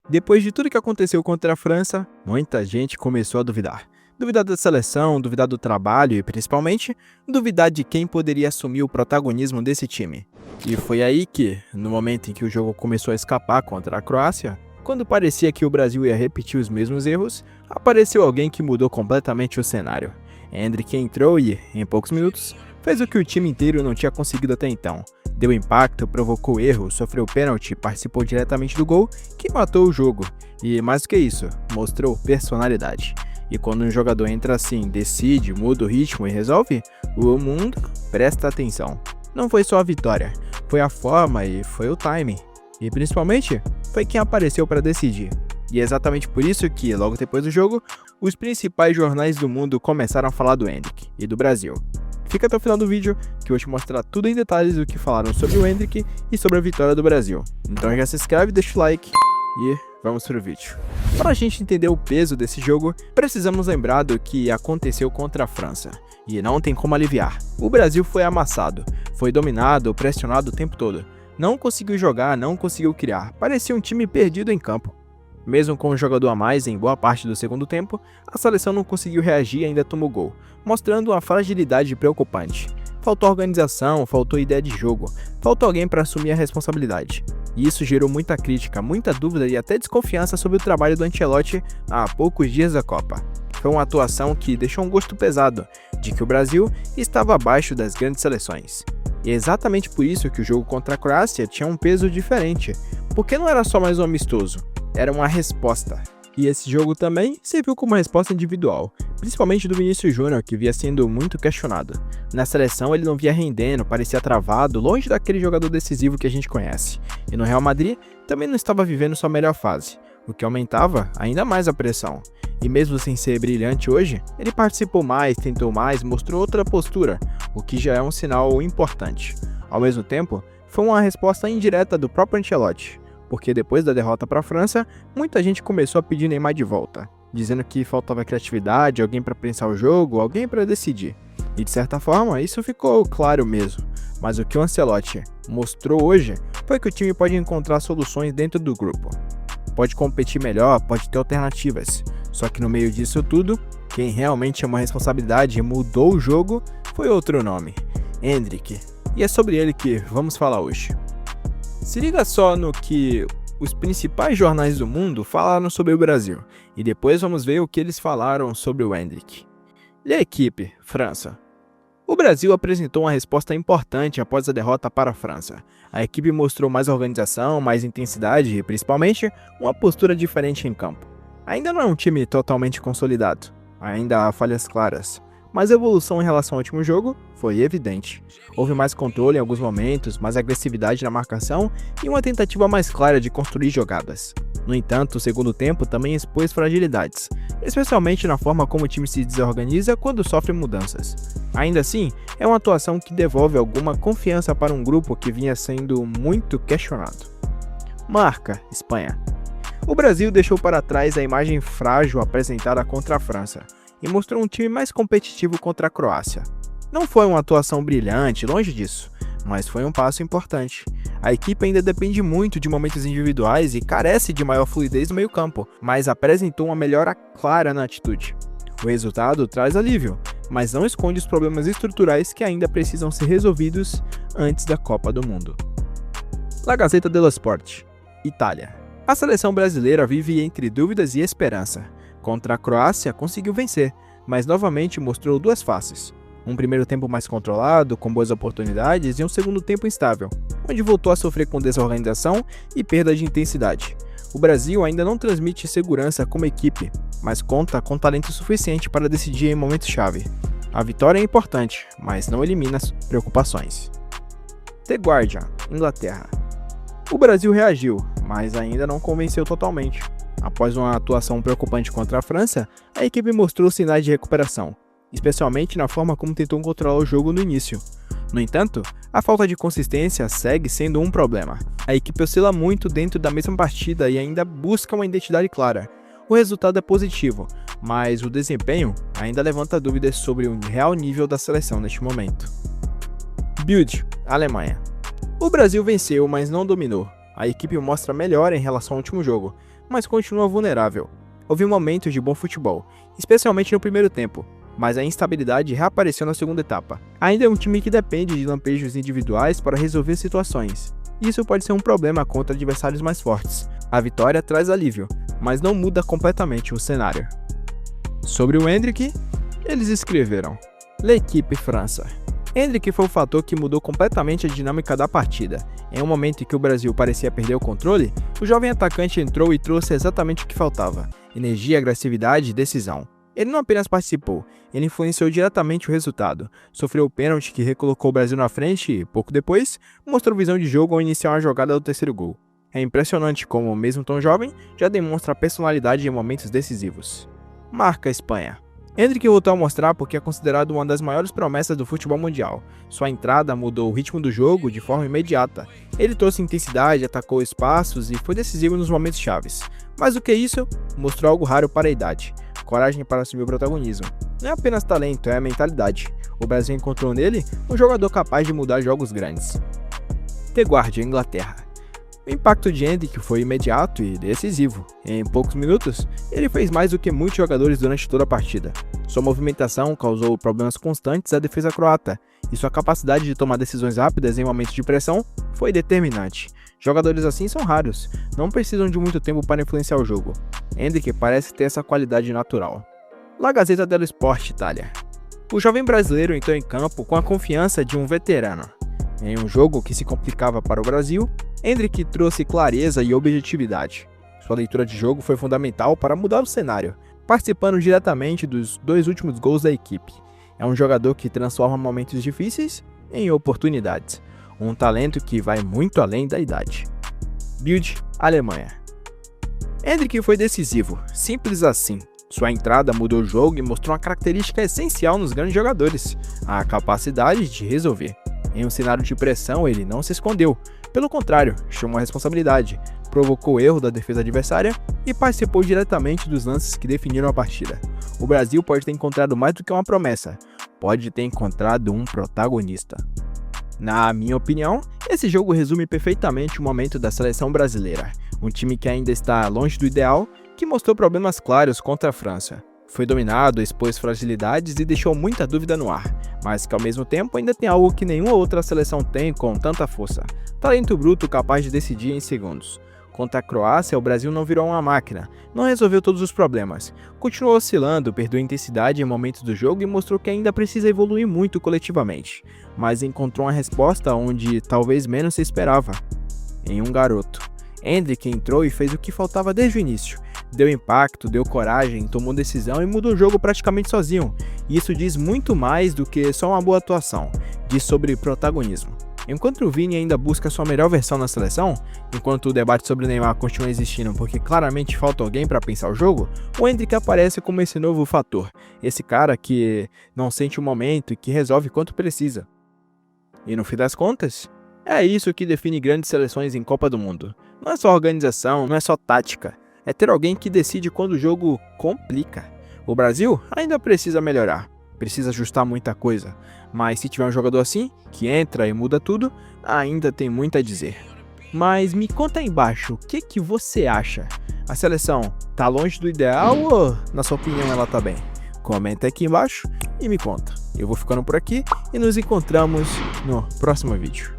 Depois de tudo que aconteceu contra a França, muita gente começou a duvidar. Duvidar da seleção, duvidar do trabalho e, principalmente, duvidar de quem poderia assumir o protagonismo desse time. E foi aí que, no momento em que o jogo começou a escapar contra a Croácia, quando parecia que o Brasil ia repetir os mesmos erros, apareceu alguém que mudou completamente o cenário. Endrick entrou e, em poucos minutos, fez o que o time inteiro não tinha conseguido até então. Deu impacto, provocou erro, sofreu pênalti, participou diretamente do gol, que matou o jogo. E mais do que isso, mostrou personalidade. E quando um jogador entra assim, decide, muda o ritmo e resolve, o mundo presta atenção. Não foi só a vitória, foi a forma e foi o timing. E principalmente, foi quem apareceu para decidir. E é exatamente por isso que, logo depois do jogo, os principais jornais do mundo começaram a falar do Endrick e do Brasil. Fica até o final do vídeo que eu vou te mostrar tudo em detalhes do que falaram sobre o Endrick e sobre a vitória do Brasil. Então já se inscreve, deixa o like e vamos pro vídeo. Para a gente entender o peso desse jogo, precisamos lembrar do que aconteceu contra a França. E não tem como aliviar. O Brasil foi amassado, foi dominado, pressionado o tempo todo. Não conseguiu jogar, não conseguiu criar. Parecia um time perdido em campo. Mesmo com um jogador a mais em boa parte do segundo tempo, a seleção não conseguiu reagir e ainda tomou gol, mostrando uma fragilidade preocupante. Faltou organização, faltou ideia de jogo, faltou alguém para assumir a responsabilidade. E isso gerou muita crítica, muita dúvida e até desconfiança sobre o trabalho do Ancelotti há poucos dias da Copa. Foi uma atuação que deixou um gosto pesado, de que o Brasil estava abaixo das grandes seleções. E é exatamente por isso que o jogo contra a Croácia tinha um peso diferente, porque não era só mais um amistoso, era uma resposta. E esse jogo também serviu como uma resposta individual, principalmente do Vinícius Júnior, que via sendo muito questionado. Na seleção ele não via rendendo, parecia travado, longe daquele jogador decisivo que a gente conhece. E no Real Madrid também não estava vivendo sua melhor fase, o que aumentava ainda mais a pressão. E mesmo sem ser brilhante hoje, ele participou mais, tentou mais, mostrou outra postura, o que já é um sinal importante. Ao mesmo tempo, foi uma resposta indireta do próprio Ancelotti, porque depois da derrota para a França, muita gente começou a pedir Neymar de volta, dizendo que faltava criatividade, alguém para pensar o jogo, alguém para decidir. E de certa forma, isso ficou claro mesmo. Mas o que o Ancelotti mostrou hoje foi que o time pode encontrar soluções dentro do grupo. Pode competir melhor, pode ter alternativas. Só que no meio disso tudo, quem realmente chamou a responsabilidade e mudou o jogo foi outro nome, Endrick. E é sobre ele que vamos falar hoje. Se liga só no que os principais jornais do mundo falaram sobre o Brasil, e depois vamos ver o que eles falaram sobre o Endrick. E a equipe, França. O Brasil apresentou uma resposta importante após a derrota para a França. A equipe mostrou mais organização, mais intensidade e, principalmente, uma postura diferente em campo. Ainda não é um time totalmente consolidado, ainda há falhas claras, mas a evolução em relação ao último jogo foi evidente. Houve mais controle em alguns momentos, mais agressividade na marcação e uma tentativa mais clara de construir jogadas. No entanto, o segundo tempo também expôs fragilidades, especialmente na forma como o time se desorganiza quando sofre mudanças. Ainda assim, é uma atuação que devolve alguma confiança para um grupo que vinha sendo muito questionado. Marca, Espanha. O Brasil deixou para trás a imagem frágil apresentada contra a França e mostrou um time mais competitivo contra a Croácia. Não foi uma atuação brilhante, longe disso, mas foi um passo importante. A equipe ainda depende muito de momentos individuais e carece de maior fluidez no meio-campo, mas apresentou uma melhora clara na atitude. O resultado traz alívio, mas não esconde os problemas estruturais que ainda precisam ser resolvidos antes da Copa do Mundo. La Gazzetta dello Sport, Itália. A seleção brasileira vive entre dúvidas e esperança. Contra a Croácia conseguiu vencer, mas novamente mostrou duas faces. Um primeiro tempo mais controlado, com boas oportunidades, e um segundo tempo instável, onde voltou a sofrer com desorganização e perda de intensidade. O Brasil ainda não transmite segurança como equipe, mas conta com talento suficiente para decidir em momentos-chave. A vitória é importante, mas não elimina as preocupações. The Guardian, Inglaterra. O Brasil reagiu, mas ainda não convenceu totalmente. Após uma atuação preocupante contra a França, a equipe mostrou sinais de recuperação, especialmente na forma como tentou controlar o jogo no início. No entanto, a falta de consistência segue sendo um problema. A equipe oscila muito dentro da mesma partida e ainda busca uma identidade clara. O resultado é positivo, mas o desempenho ainda levanta dúvidas sobre o real nível da seleção neste momento. Bild, Alemanha. O Brasil venceu, mas não dominou. A equipe mostra melhora em relação ao último jogo, mas continua vulnerável. Houve momentos de bom futebol, especialmente no primeiro tempo, mas a instabilidade reapareceu na segunda etapa. Ainda é um time que depende de lampejos individuais para resolver situações. Isso pode ser um problema contra adversários mais fortes. A vitória traz alívio, mas não muda completamente o cenário. Sobre o Endrick, eles escreveram: L'Équipe França. Endrick foi o fator que mudou completamente a dinâmica da partida. Em um momento em que o Brasil parecia perder o controle, o jovem atacante entrou e trouxe exatamente o que faltava: energia, agressividade e decisão. Ele não apenas participou, ele influenciou diretamente o resultado. Sofreu o pênalti que recolocou o Brasil na frente e, pouco depois, mostrou visão de jogo ao iniciar uma jogada do terceiro gol. É impressionante como, mesmo tão jovem, já demonstra personalidade em momentos decisivos. Marca Espanha. Endrick voltou a mostrar porque é considerado uma das maiores promessas do futebol mundial. Sua entrada mudou o ritmo do jogo de forma imediata. Ele trouxe intensidade, atacou espaços e foi decisivo nos momentos chaves. Mais do que isso, mostrou algo raro para a idade: coragem para assumir o protagonismo. Não é apenas talento, é a mentalidade. O Brasil encontrou nele um jogador capaz de mudar jogos grandes. The Guardian, Inglaterra. O impacto de Endrick foi imediato e decisivo. Em poucos minutos, ele fez mais do que muitos jogadores durante toda a partida. Sua movimentação causou problemas constantes à defesa croata, e sua capacidade de tomar decisões rápidas em momentos de pressão foi determinante. Jogadores assim são raros, não precisam de muito tempo para influenciar o jogo. Endrick parece ter essa qualidade natural. La Gazzetta dello Sport, Itália. O jovem brasileiro entrou em campo com a confiança de um veterano. Em um jogo que se complicava para o Brasil, Endrick trouxe clareza e objetividade. Sua leitura de jogo foi fundamental para mudar o cenário, participando diretamente dos 2 últimos gols da equipe. É um jogador que transforma momentos difíceis em oportunidades, um talento que vai muito além da idade. Bild, Alemanha. Endrick foi decisivo, simples assim. Sua entrada mudou o jogo e mostrou uma característica essencial nos grandes jogadores: a capacidade de resolver. Em um cenário de pressão, ele não se escondeu. Pelo contrário, chamou a responsabilidade, provocou o erro da defesa adversária e participou diretamente dos lances que definiram a partida. O Brasil pode ter encontrado mais do que uma promessa, pode ter encontrado um protagonista. Na minha opinião, esse jogo resume perfeitamente o momento da seleção brasileira. Um time que ainda está longe do ideal, que mostrou problemas claros contra a França. Foi dominado, expôs fragilidades e deixou muita dúvida no ar, mas que ao mesmo tempo ainda tem algo que nenhuma outra seleção tem com tanta força: talento bruto capaz de decidir em segundos. Contra a Croácia, o Brasil não virou uma máquina, não resolveu todos os problemas, continuou oscilando, perdeu intensidade em momentos do jogo e mostrou que ainda precisa evoluir muito coletivamente, mas encontrou uma resposta onde talvez menos se esperava: em um garoto. Endrick entrou e fez o que faltava desde o início. Deu impacto, deu coragem, tomou decisão e mudou o jogo praticamente sozinho. E isso diz muito mais do que só uma boa atuação, diz sobre protagonismo. Enquanto o Vini ainda busca sua melhor versão na seleção, enquanto o debate sobre o Neymar continua existindo porque claramente falta alguém para pensar o jogo, o Endrick aparece como esse novo fator, esse cara que não sente o momento e que resolve quanto precisa. E no fim das contas, é isso que define grandes seleções em Copa do Mundo. Não é só organização, não é só tática. É ter alguém que decide quando o jogo complica. O Brasil ainda precisa melhorar, precisa ajustar muita coisa, mas se tiver um jogador assim, que entra e muda tudo, ainda tem muito a dizer. Mas me conta aí embaixo, o que você acha? A seleção tá longe do ideal ou, na sua opinião, ela tá bem? Comenta aqui embaixo e me conta. Eu vou ficando por aqui e nos encontramos no próximo vídeo.